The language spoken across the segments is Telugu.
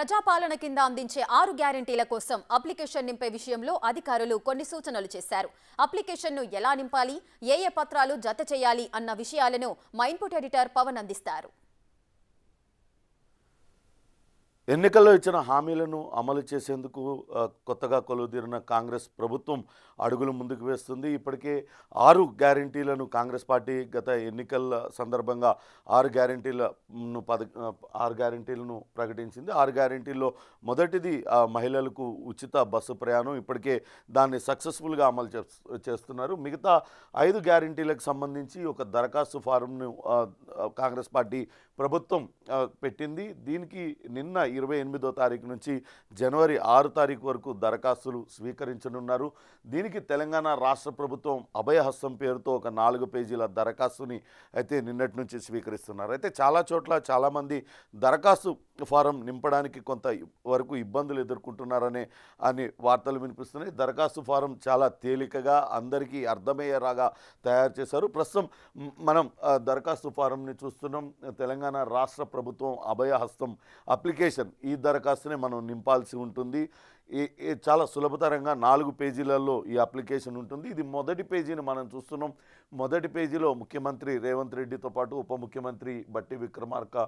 ప్రజాపాలన కింద అందించే 6 గ్యారెంటీల కోసం అప్లికేషన్ నింపే విషయంలో అధికారులు కొన్ని సూచనలు చేశారు. అప్లికేషన్ను ఎలా నింపాలి, ఏ పత్రాలు జత చేయాలి అన్న విషయాలను మా ఇన్పుట్ ఎడిటర్ పవన్ అందిస్తారు. ఎన్నికల్లో ఇచ్చిన హామీలను అమలు చేసేందుకు కొత్తగా కొలువుదీరిన కాంగ్రెస్ ప్రభుత్వం అడుగులు ముందుకు వేస్తుంది. ఇప్పటికే 6 గ్యారెంటీలను కాంగ్రెస్ పార్టీ గత ఎన్నికల సందర్భంగా 6 గ్యారెంటీలను ప్రకటించింది. 6 గ్యారెంటీల్లో మొదటిది మహిళలకు ఉచిత బస్సు ప్రయాణం. ఇప్పటికే దాన్ని సక్సెస్ఫుల్గా అమలు చేస్తున్నారు. మిగతా 5 గ్యారెంటీలకు సంబంధించి ఒక దరఖాస్తు ఫారంను కాంగ్రెస్ పార్టీ ప్రభుత్వం పెట్టింది. దీనికి నిన్న 28వ తారీఖు నుంచి జనవరి 6 తారీఖు వరకు దరఖాస్తులు స్వీకరించనున్నారు. దీనికి తెలంగాణ రాష్ట్ర ప్రభుత్వం అభయహస్తం పేరుతో ఒక 4 పేజీల దరఖాస్తుని అయితే నిన్నటి నుంచి స్వీకరిస్తున్నారు. అయితే చాలా చోట్ల చాలామంది దరఖాస్తు ఫారం నింపడానికి కొంత వరకు ఇబ్బందులు ఎదుర్కొంటున్నారనే వార్తలు వినిపిస్తున్నాయి. దరఖాస్తు ఫారం చాలా తేలికగా అందరికీ అర్థమయ్యేలాగా తయారు చేశారు. ప్రస్తుతం మనం దరఖాస్తు ఫారంని చూస్తున్నాం. తెలంగాణ రాష్ట్ర ప్రభుత్వం అభయహస్తం అప్లికేషన్ ఈ దరఖాస్తునే మనం నింపాల్సి ఉంటుంది. చాలా సులభతరంగా 4 పేజీలలో ఈ అప్లికేషన్ ఉంటుంది. ఇది మొదటి పేజీని మనం చూస్తున్నాం. మొదటి పేజీలో ముఖ్యమంత్రి రేవంత్ రెడ్డితో పాటు ఉప ముఖ్యమంత్రి బట్టి విక్రమార్క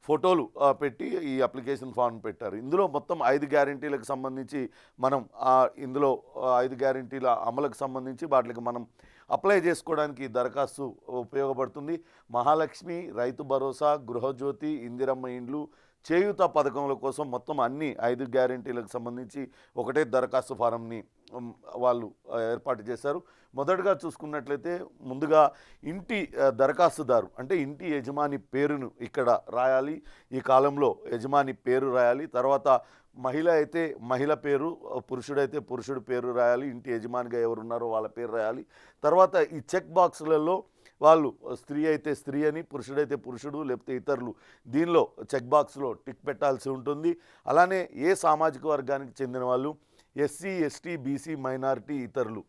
ఫోటోలు పెట్టి ఈ అప్లికేషన్ ఫామ్ పెట్టారు. ఇందులో మొత్తం 5 గ్యారెంటీలకు సంబంధించి మనం ఇందులో 5 గ్యారెంటీల అమలుకు సంబంధించి వాటికి మనం అప్లై చేసుకోవడానికి దరఖాస్తు ఉపయోగపడుతుంది. మహాలక్ష్మి, రైతు భరోసా, గృహజ్యోతి, ఇందిరమ్మ ఇండ్లు, చేయూత పథకముల కోసం మొత్తం అన్ని 5 గ్యారెంటీలకు సంబంధించి ఒకటే దరఖాస్తు ఫారంని వాళ్ళు ఏర్పాటు చేశారు. మొదటగా చూసుకున్నట్లయితే ముందుగా ఇంటి దరఖాస్తుదారు అంటే ఇంటి యజమాని పేరును ఇక్కడ రాయాలి. ఈ కాలంలో యజమాని పేరు రాయాలి. తర్వాత మహిళ అయితే మహిళ పేరు, పురుషుడైతే పురుషుడు పేరు రాయాలి. ఇంటి యజమానిగా ఎవరున్నారో వాళ్ళ పేరు రాయాలి. తర్వాత ఈ చెక్ బాక్సులలో వాళ్ళు స్త్రీ అయితే స్త్రీ అని, పురుషుడైతే పురుషుడు, లేకపోతే ఇతరులు దీనిలో చెక్ బాక్స్లో టిక్ పెట్టాల్సి ఉంటుంది. అలానే ఏ సామాజిక వర్గానికి చెందిన వాళ్ళు, ఎస్సీ, ఎస్టీ, బీసీ, మైనారిటీ, ఇతరులు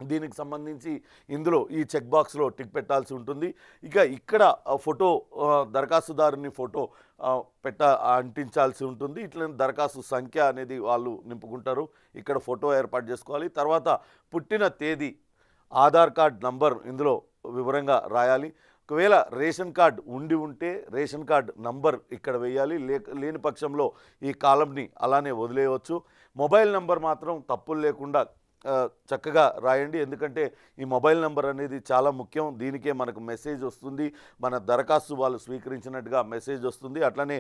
దీనికి సంబంధించి ఇందులో ఈ చెక్ బాక్స్లో టిక్ పెట్టాల్సి ఉంటుంది. ఇక ఇక్కడ ఫోటో దరఖాస్తుదారుని ఫోటో అంటించాల్సి ఉంటుంది. ఇట్లా దరఖాస్తు సంఖ్య అనేది వాళ్ళు నింపుకుంటారు. ఇక్కడ ఫోటో ఏర్పాటు చేసుకోవాలి. తర్వాత పుట్టిన తేదీ, ఆధార్ కార్డ్ నంబర్ ఇందులో వివరంగా రాయాలి. ఒకవేళ రేషన్ కార్డ్ ఉంటే రేషన్ కార్డ్ నంబర్ ఇక్కడ వేయాలి. లేని పక్షంలో ఈ కాలంని అలానే వదిలేయవచ్చు. మొబైల్ నంబర్ మాత్రం తప్పులు లేకుండా చక్కగా రాయండి. ఎందుకంటే ఈ మొబైల్ నెంబర్ అనేది చాలా ముఖ్యం. దీనికే మనకు మెసేజ్ వస్తుంది, మన దరఖాస్తు వాళ్ళు స్వీకరించినట్టుగా మెసేజ్ వస్తుంది. అట్లనే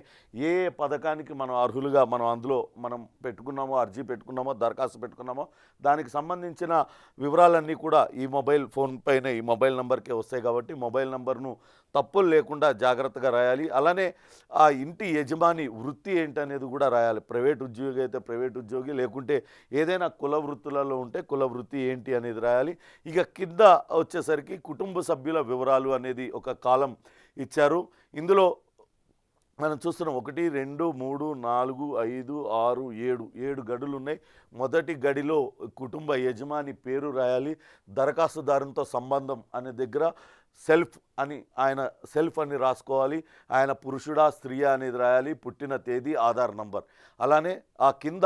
ఏ పథకానికి మనం అర్హులుగా మనం అందులో మనం పెట్టుకున్నామో, అర్జీ పెట్టుకున్నామో, దరఖాస్తు పెట్టుకున్నామో దానికి సంబంధించిన వివరాలన్నీ కూడా ఈ మొబైల్ ఫోన్ పైన ఈ మొబైల్ నెంబర్కే వస్తాయి. కాబట్టి మొబైల్ నెంబర్ను తప్పులు లేకుండా జాగ్రత్తగా రాయాలి. అలానే ఆ ఇంటి యజమాని వృత్తి ఏంటనేది కూడా రాయాలి. ప్రైవేట్ ఉద్యోగి అయితే ప్రైవేట్ ఉద్యోగి, లేకుంటే ఏదైనా కుల వృత్తులలో ఉంటే కుల వృత్తి ఏంటి అనేది రాయాలి. ఇక కింద వచ్చేసరికి కుటుంబ సభ్యుల వివరాలు అనేది ఒక కాలం ఇచ్చారు. ఇందులో మనం చూస్తున్నాం 1, 2, 3, 4, 5, 6, 7 గడులు ఉన్నాయి. మొదటి గడిలో కుటుంబ యజమాని పేరు రాయాలి. దరఖాస్తుదారునితో సంబంధం అనే దగ్గర సెల్ఫ్ అని రాసుకోవాలి. ఆయన పురుషుడా స్త్రీయా అనేది రాయాలి. పుట్టిన తేదీ, ఆధార్ నంబర్. అలానే ఆ కింద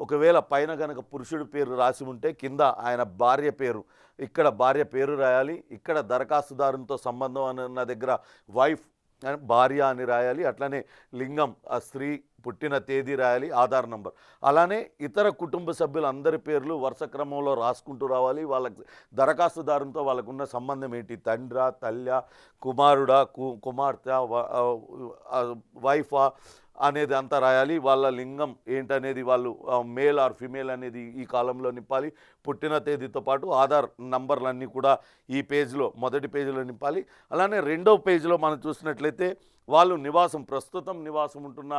ఒకవేళ పైన కనుక పురుషుడి పేరు రాసి ఉంటే కింద ఆయన భార్య పేరు, ఇక్కడ భార్య పేరు రాయాలి. ఇక్కడ దరఖాస్తుదారునితో సంబంధం అన్న దగ్గర వైఫ్ భార్య అని రాయాలి. అట్లనే లింగం స్త్రీ, పుట్టిన తేదీ రాయాలి, ఆధార్ నంబర్. అలానే ఇతర కుటుంబ సభ్యులందరి పేర్లు వరుస క్రమంలో రాసుకుంటూ రావాలి. వాళ్ళకి దరఖాస్తుదారునితో వాళ్ళకున్న సంబంధం ఏంటి, తండ్రా, తల్లి, కుమారుడా, కుమార్తె, వైఫా అనేది అంతా రాయాలి. వాళ్ళ లింగం ఏంటనేది, వాళ్ళు మేల్ ఆర్ ఫిమేల్ అనేది ఈ కాలంలో నింపాలి. పుట్టిన తేదీతో పాటు ఆధార్ నంబర్లన్నీ కూడా ఈ పేజీలో మొదటి పేజీలో నింపాలి. అలానే రెండవ పేజీలో మనం చూసినట్లయితే వాళ్ళు ప్రస్తుతం నివాసం ఉంటున్న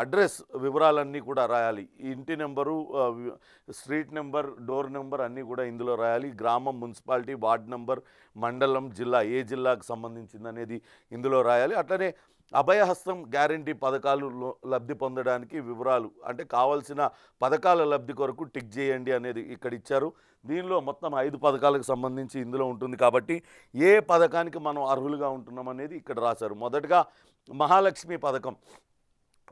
అడ్రస్ వివరాలన్నీ కూడా రాయాలి. ఇంటి number, street number, door number అన్నీ కూడా ఇందులో రాయాలి. గ్రామం, మున్సిపాలిటీ, వార్డ్ నెంబర్, మండలం, జిల్లా, ఏ జిల్లాకు సంబంధించింది అనేది ఇందులో రాయాలి. అట్లనే అభయహస్తం గ్యారంటీ పథకాలు లబ్ధి పొందడానికి వివరాలు అంటే కావాల్సిన పథకాల లబ్ధి కొరకు టిక్ చేయండి అనేది ఇక్కడ ఇచ్చారు. దీనిలో మొత్తం 5 పథకాలకు సంబంధించి ఇందులో ఉంటుంది. కాబట్టి ఏ పథకానికి మనం అర్హులుగా ఉంటున్నాం అనేది ఇక్కడ రాశారు. మొదటగా మహాలక్ష్మి పథకం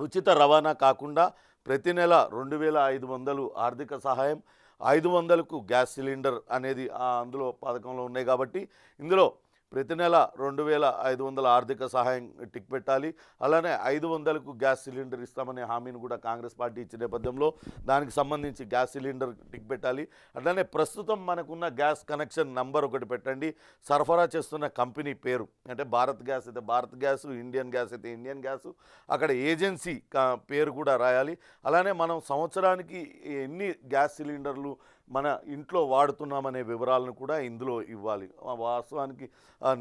ఉచిత రవాణా కాకుండా ప్రతి నెల 2,500 ఆర్థిక సహాయం, 500కు గ్యాస్ సిలిండర్ అనేది అందులో పథకంలో ఉన్నాయి కాబట్టి ఇందులో ప్రతి నెల 2,500 ఆర్థిక సహాయం టిక్ పెట్టాలి. అలానే 500కు గ్యాస్ సిలిండర్ ఇస్తామనే హామీని కూడా కాంగ్రెస్ పార్టీ ఇచ్చిన నేపథ్యంలో దానికి సంబంధించి గ్యాస్ సిలిండర్ టిక్ పెట్టాలి. అట్లానే ప్రస్తుతం మనకున్న గ్యాస్ కనెక్షన్ నంబర్ ఒకటి పెట్టండి. సరఫరా చేస్తున్న కంపెనీ పేరు, అంటే భారత్ గ్యాస్ అయితే భారత్ గ్యాస్, ఇండియన్ గ్యాస్ అయితే ఇండియన్ గ్యాస్, అక్కడ ఏజెన్సీ పేరు కూడా రాయాలి. అలానే మనం సంవత్సరానికి ఎన్ని గ్యాస్ సిలిండర్లు మన ఇంట్లో వాడుతున్నామనే వివరాలను కూడా ఇందులో ఇవ్వాలి. వాస్తవానికి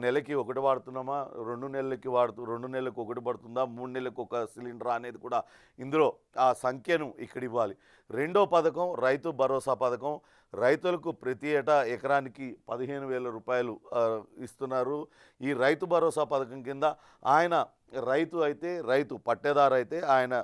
నెలకి ఒకటి వాడుతున్నామా, 2 నెలలకు ఒకటి పడుతుందా, 3 నెలలకు ఒక సిలిండర్ అనేది కూడా ఇందులో ఆ సంఖ్యను ఇక్కడ ఇవ్వాలి. రెండో పథకం రైతు భరోసా పథకం. రైతులకు ప్రతి ఏటా ఎకరానికి 15,000 రూపాయలు ఇస్తున్నారు. ఈ రైతు భరోసా పథకం కింద ఆయన రైతు పట్టేదారు అయితే ఆయన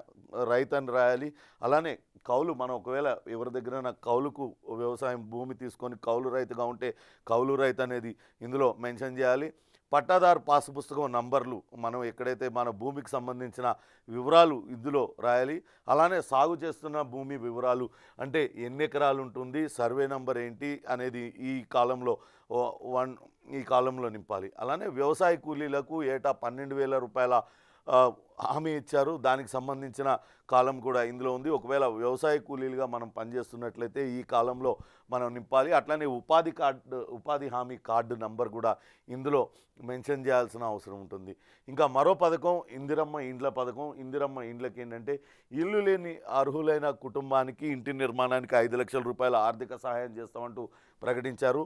రైతు అని రాయాలి. అలానే కౌలు, మనం ఒకవేళ ఎవరి దగ్గరైనా కౌలుకు వ్యవసాయం భూమి తీసుకొని కౌలు రైతుగా ఉంటే కౌలు రైతు అనేది ఇందులో మెన్షన్ చేయాలి. పట్టాదారు పాసు పుస్తకం నంబర్లు, మనం ఎక్కడైతే మన భూమికి సంబంధించిన వివరాలు ఇందులో రాయాలి. అలానే సాగు చేస్తున్న భూమి వివరాలు, అంటే ఎన్ని ఎకరాలు ఉంటుంది, సర్వే నంబర్ ఏంటి అనేది ఈ కాలంలో నింపాలి. అలానే వ్యవసాయ కూలీలకు ఏటా 12,000 రూపాయల హామీ ఇచ్చారు. దానికి సంబంధించిన కాలం కూడా ఇందులో ఉంది. ఒకవేళ వ్యవసాయ కూలీలుగా మనం పనిచేస్తున్నట్లయితే ఈ కాలంలో మనం నింపాలి. అట్లనే ఉపాధి హామీ కార్డు నంబర్ కూడా ఇందులో మెన్షన్ చేయాల్సిన అవసరం ఉంటుంది. ఇంకా మరో పథకం ఇందిరమ్మ ఇండ్ల పథకం. ఇందిరమ్మ ఇండ్లకి ఏంటంటే ఇల్లు లేని అర్హులైన కుటుంబానికి ఇంటి నిర్మాణానికి 5 లక్షల రూపాయల ఆర్థిక సహాయం చేస్తామంటూ ప్రకటించారు.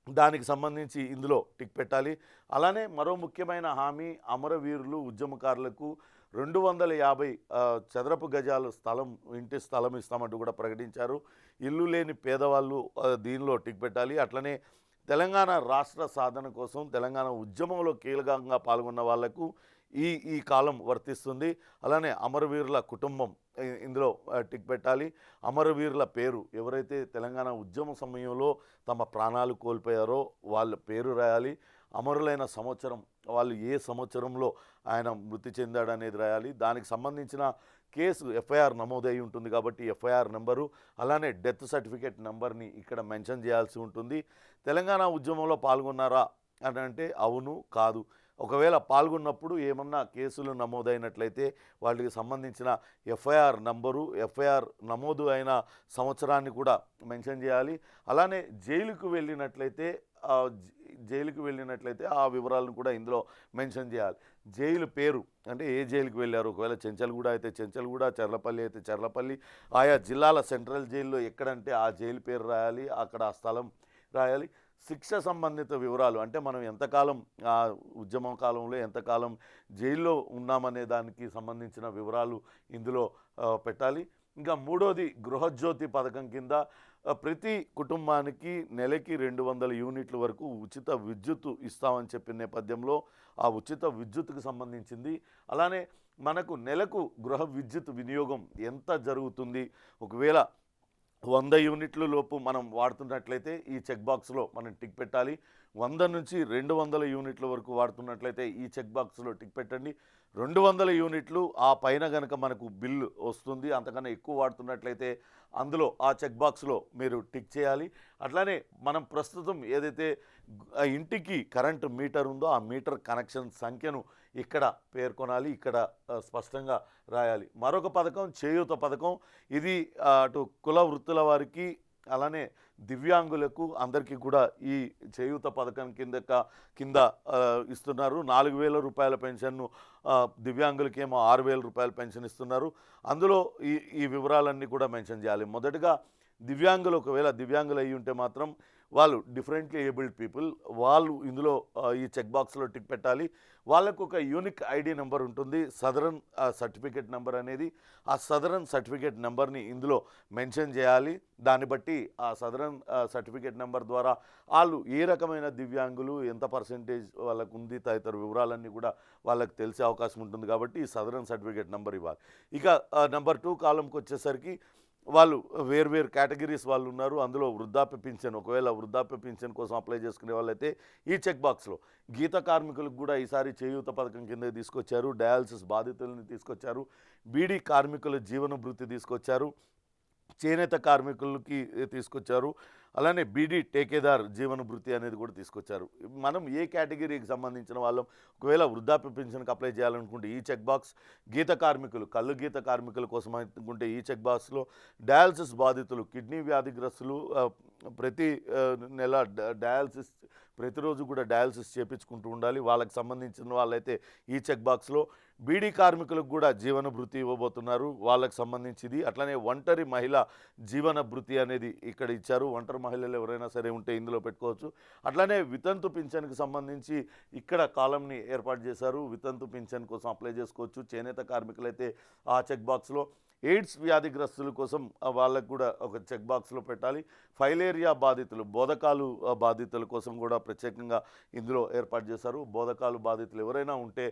దానికి సంబంధించి ఇందులో టిక్ పెట్టాలి. అలానే మరో ముఖ్యమైన హామీ అమరవీరులు ఉద్యమకారులకు 250 చదరపు గజాలు ఇంటి స్థలం ఇస్తామంటూ కూడా ప్రకటించారు. ఇల్లు లేని పేదవాళ్ళు దీనిలో టిక్ పెట్టాలి. అట్లనే తెలంగాణ రాష్ట్ర సాధన కోసం తెలంగాణ ఉద్యమంలో కీలకంగా పాల్గొన్న వాళ్లకు ఈ కాలం వర్తిస్తుంది. అలానే అమరవీరుల కుటుంబం ఇందులో టిక్ పెట్టాలి. అమరవీరుల పేరు, ఎవరైతే తెలంగాణ ఉద్యమ సమయంలో తమ ప్రాణాలు కోల్పోయారో వాళ్ళ పేరు రాయాలి. అమరులైన సంవత్సరం, వాళ్ళు ఏ సంవత్సరంలో ఆయన మృతి చెందాడు అనేది రాయాలి. దానికి సంబంధించిన కేసు ఎఫ్ఐఆర్ నమోదై ఉంటుంది కాబట్టి ఎఫ్ఐఆర్ నెంబరు, అలానే డెత్ సర్టిఫికేట్ నెంబర్ని ఇక్కడ మెన్షన్ చేయాల్సి ఉంటుంది. తెలంగాణ ఉద్యమంలో పాల్గొన్నారా అని అంటే అవును, కాదు. ఒకవేళ పాల్గొన్నప్పుడు ఏమన్నా కేసులు నమోదైనట్లయితే వాటికి సంబంధించిన ఎఫ్ఐఆర్ నంబరు, ఎఫ్ఐఆర్ నమోదు అయిన సంవత్సరాన్ని కూడా మెన్షన్ చేయాలి. అలానే జైలుకు వెళ్ళినట్లయితే ఆ వివరాలను కూడా ఇందులో మెన్షన్ చేయాలి. జైలు పేరు, అంటే ఏ జైలుకు వెళ్ళారు, ఒకవేళ చెంచల్గూడ అయితే చెంచల్గూడ, చర్లపల్లి అయితే చర్లపల్లి, ఆయా జిల్లాల సెంట్రల్ జైల్లో ఎక్కడంటే ఆ జైలు పేరు రాయాలి, అక్కడ ఆ స్థలం రాయాలి. శిక్ష సంబంధిత వివరాలు, అంటే మనం ఎంతకాలం ఉద్యమం కాలంలో ఎంతకాలం జైల్లో ఉన్నామనే దానికి సంబంధించిన వివరాలు ఇందులో పెట్టాలి. ఇంకా మూడోది గృహజ్యోతి పథకం కింద ప్రతి కుటుంబానికి నెలకి 200 యూనిట్ల వరకు ఉచిత విద్యుత్తు ఇస్తామని చెప్పిన నేపథ్యంలో ఆ ఉచిత విద్యుత్తుకు సంబంధించింది. అలానే మనకు నెలకు గృహ విద్యుత్ వినియోగం ఎంత జరుగుతుంది, ఒకవేళ 100 యూనిట్ల లోపు మనం వాడుతున్నట్లయితే ఈ చెక్ బాక్స్లో మనం టిక్ పెట్టాలి. 100 నుంచి 200 యూనిట్ల వరకు వాడుతున్నట్లయితే ఈ చెక్ బాక్స్లో టిక్ పెట్టండి. 200 యూనిట్లు ఆ పైన కనుక మనకు బిల్లు వస్తుంది, అంతకన్నా ఎక్కువ వాడుతున్నట్లయితే అందులో ఆ చెక్ బాక్స్లో మీరు టిక్ చేయాలి. అట్లానే మనం ప్రస్తుతం ఏదైతే ఇంటికి కరెంటు మీటర్ ఉందో ఆ మీటర్ కనెక్షన్ సంఖ్యను ఇక్కడ పేర్కొనాలి, ఇక్కడ స్పష్టంగా రాయాలి. మరొక పథకం చేయూత పథకం. ఇది అటు కుల వృత్తుల వారికి అలానే దివ్యాంగులకు అందరికీ కూడా ఈ చేయూత పథకం కింద ఇస్తున్నారు. 4,000 రూపాయల పెన్షన్ను దివ్యాంగులకేమో 6,000 రూపాయల పెన్షన్ ఇస్తున్నారు. అందులో ఈ వివరాలన్నీ కూడా మెన్షన్ చేయాలి. మొదటగా దివ్యాంగులు, ఒకవేళ దివ్యాంగులు అయ్యి ఉంటే మాత్రం వాళ్ళు డిఫరెంట్లీ ఏబుల్డ్ పీపుల్, వాళ్ళు ఇందులో ఈ చెక్ బాక్స్లో టిక్ పెట్టాలి. వాళ్ళకు ఒక యూనిక్ ఐడి నెంబర్ ఉంటుంది, సదరన్ సర్టిఫికేట్ నెంబర్ అనేది. ఆ సదరన్ సర్టిఫికేట్ నెంబర్ని ఇందులో మెన్షన్ చేయాలి. దాన్ని బట్టి ఆ సదరన్ సర్టిఫికేట్ నెంబర్ ద్వారా వాళ్ళు ఏ రకమైన దివ్యాంగులు, ఎంత పర్సెంటేజ్ వాళ్ళకు ఉంది, తదితర వివరాలన్నీ కూడా వాళ్ళకి తెలిసే అవకాశం ఉంటుంది. కాబట్టి ఈ సదరన్ సర్టిఫికేట్ నెంబర్ ఇవ్వాలి. ఇక నెంబర్ 2 కాలంకి వచ్చేసరికి వాళ్ళు వేర్వేరు కేటగిరీస్ వాళ్ళు ఉన్నారు. అందులో వృద్ధాప్య పింఛన్, ఒకవేళ వృద్ధాప్య పింఛన్ కోసం అప్లై చేసుకునే వాళ్ళైతే ఈ చెక్ బాక్స్లో గీత కార్మికులకు కూడా ఈసారి చేయూత పథకం కింద తీసుకొచ్చారు. డయాలసిస్ బాధితులని తీసుకొచ్చారు. బీడీ కార్మికుల జీవన భృతి తీసుకొచ్చారు. చేనేత కార్మికులకి తీసుకొచ్చారు. అలానే బీడీ టేకేదార్ జీవన భృతి అనేది కూడా తీసుకొచ్చారు. మనం ఏ కేటగిరీకి సంబంధించిన వాళ్ళం ఒకవేళ వృద్ధాప్య పెన్షన్కి అప్లై చేయాలనుకుంటే ఈ చెక్ బాక్స్, గీత కార్మికులు కళ్ళు గీత కార్మికుల కోసం అనుకుంటే ఈ చెక్ బాక్స్లో, డయాలసిస్ బాధితులు కిడ్నీ వ్యాధిగ్రస్తులు ప్రతి నెల డయాలసిస్ ప్రతిరోజు కూడా డయాలసిస్ చేయించుకుంటూ ఉండాలి. వాళ్ళకి సంబంధించిన వాళ్ళైతే ఈ చెక్ బాక్స్లో, బీడీ కార్మికులకు కూడా జీవన భృతి ఇవ్వబోతున్నారు. వాళ్ళకి సంబంధించింది. అట్లనే ఒంటరి మహిళ జీవన భృతి అనేది ఇక్కడ ఇచ్చారు. ఒంటరి మహిళలు ఎవరైనా సరే ఉంటే ఇందులో పెట్టుకోవచ్చు. అట్లనే వితంతు పింఛన్కి సంబంధించి ఇక్కడ కాలంని ఏర్పాటు చేశారు. వితంతు పింఛన్ కోసం అప్లై చేసుకోవచ్చు. చేనేత కార్మికులైతే ఆ చెక్ బాక్స్లో, ఎయిడ్స్ వ్యాధిగ్రస్తుల కోసం వాళ్ళకు కూడా ఒక చెక్ బాక్స్లో పెట్టాలి. ఫైలేరియా బాధితులు, బోధకాలు బాధితుల కోసం కూడా ప్రత్యేకంగా ఇందులో ఏర్పాటు చేశారు. బోధకాలు బాధితులు ఎవరైనా ఉంటే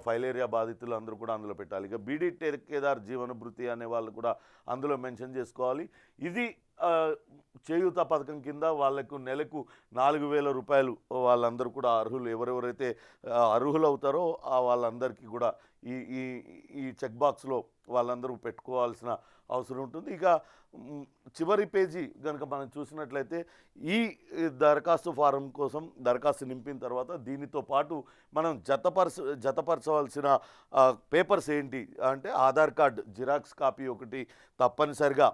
ఫైలేరియా బాధితులు అందరూ కూడా అందులో పెట్టాలి. ఇక బీడీ టేకేదార్ జీవన భృతి అనే వాళ్ళు కూడా అందులో మెన్షన్ చేసుకోవాలి. ఇది చేయూత పథకం కింద వాళ్లకు నెలకు 4,000 రూపాయలు వాళ్ళందరూ కూడా అర్హులు, ఎవరెవరైతే అర్హులు అవుతారో వాళ్ళందరికీ కూడా ఈ ఈ ఈ చెక్ బాక్స్లో వాళ్ళందరూ పెట్టుకోవాల్సిన అవసరం ఉంటుంది. ఇక చివరి పేజీ కనుక మనం చూసినట్లయితే ఈ దరఖాస్తు ఫారం కోసం దరఖాస్తు నింపిన తర్వాత దీనితో పాటు మనం జతపరచవలసిన పేపర్స్ ఏంటి అంటే ఆధార్ కార్డ్ జిరాక్స్ కాపీ ఒకటి తప్పనిసరిగా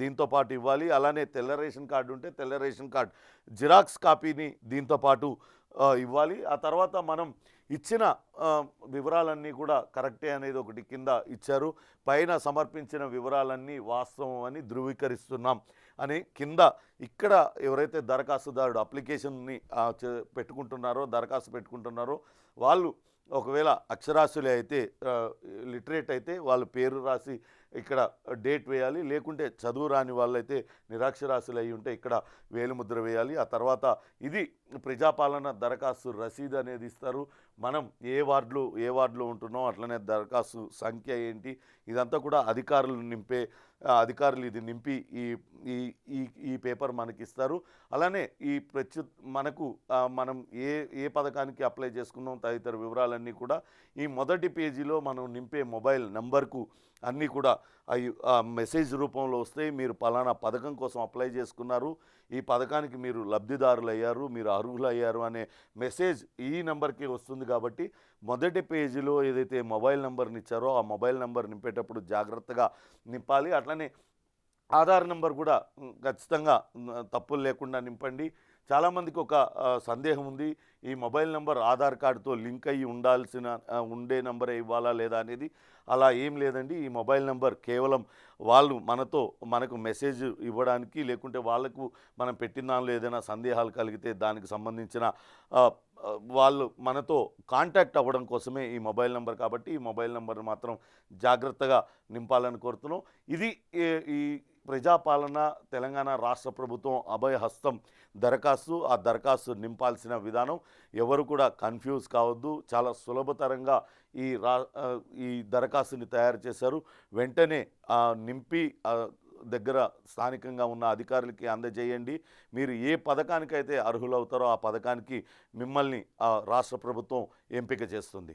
దీంతో పాటు ఇవ్వాలి. అలానే తెల్ల రేషన్ కార్డు ఉంటే తెల్ల రేషన్ కార్డ్ జిరాక్స్ కాపీని దీంతో పాటు ఇవ్వాలి. ఆ తర్వాత మనం ఇచ్చిన వివరాలన్నీ కూడా కరెక్టే అనేది ఒకటి కింద ఇచ్చారు. పైన సమర్పించిన వివరాలన్నీ వాస్తవం అని ధృవీకరిస్తున్నాం అని కింద ఇక్కడ ఎవరైతే దరఖాస్తుదారుడు అప్లికేషన్ని దరఖాస్తు పెట్టుకుంటున్నారో వాళ్ళు ఒకవేళ అక్షరాస్యులే అయితే, లిటరేట్ అయితే వాళ్ళు పేరు రాసి ఇక్కడ డేట్ వేయాలి. లేకుంటే చదువు రాని వాళ్ళైతే నిరక్షరాస్యులు అయి ఉంటే ఇక్కడ వేలిముద్ర వేయాలి. ఆ తర్వాత ఇది ప్రజాపాలన దరఖాస్తు రసీదు అనేది ఇస్తారు. మనం ఏ వార్డులో ఉంటున్నాం, అట్లనే దరఖాస్తు సంఖ్య ఏంటి, ఇదంతా కూడా అధికారులు ఇది నింపి ఈ పేపర్ మనకి ఇస్తారు. అలానే మనం ఏ పథకానికి అప్లై చేసుకున్నాం తదితర వివరాలన్నీ కూడా ఈ మొదటి పేజీలో మనం నింపే మొబైల్ నెంబర్కు అన్నీ కూడా మెసేజ్ రూపంలో వస్తాయి. మీరు పలానా పథకం కోసం అప్లై చేసుకున్నారు, ఈ పథకానికి మీరు లబ్ధిదారులు అయ్యారు, మీరు అర్హులు అయ్యారు అనే మెసేజ్ ఈ నెంబర్కి వస్తుంది. కాబట్టి మొదటి పేజీలో ఏదైతే మొబైల్ నెంబర్ని ఇచ్చారో ఆ మొబైల్ నెంబర్ నింపేటప్పుడు జాగ్రత్తగా నింపాలి. అట్లనే ఆధార్ నెంబర్ కూడా ఖచ్చితంగా తప్పులు లేకుండా నింపండి. చాలామందికి ఒక సందేహం ఉంది, ఈ మొబైల్ నెంబర్ ఆధార్ కార్డుతో లింక్ అయ్యి ఉండే నెంబరే ఇవ్వాలా లేదా అనేది. అలా ఏం లేదండి. ఈ మొబైల్ నెంబర్ కేవలం వాళ్ళు మనకు మెసేజ్ ఇవ్వడానికి, లేకుంటే వాళ్ళకు మనం పెట్టిన దానిలో ఏదైనా సందేహాలు కలిగితే దానికి సంబంధించిన వాళ్ళు మనతో కాంటాక్ట్ అవ్వడం కోసమే ఈ మొబైల్ నెంబర్. కాబట్టి ఈ మొబైల్ నెంబర్ మాత్రం జాగ్రత్తగా నింపాలని కోరుతున్నాం. ఇది ఈ ప్రజాపాలన తెలంగాణ రాష్ట్ర ప్రభుత్వం అభయహస్తం దరఖాస్తు, ఆ దరఖాస్తు నింపాల్సిన విధానం ఎవరు కూడా కన్ఫ్యూజ్ కావద్దు. చాలా సులభతరంగా ఈ దరఖాస్తుని తయారు చేశారు. వెంటనే నింపి దగ్గర స్థానికంగా ఉన్న అధికారులకి అందజేయండి. మీరు ఏ పథకానికైతే అర్హులవుతారో ఆ పథకానికి మిమ్మల్ని రాష్ట్ర ప్రభుత్వం ఎంపిక చేస్తుంది.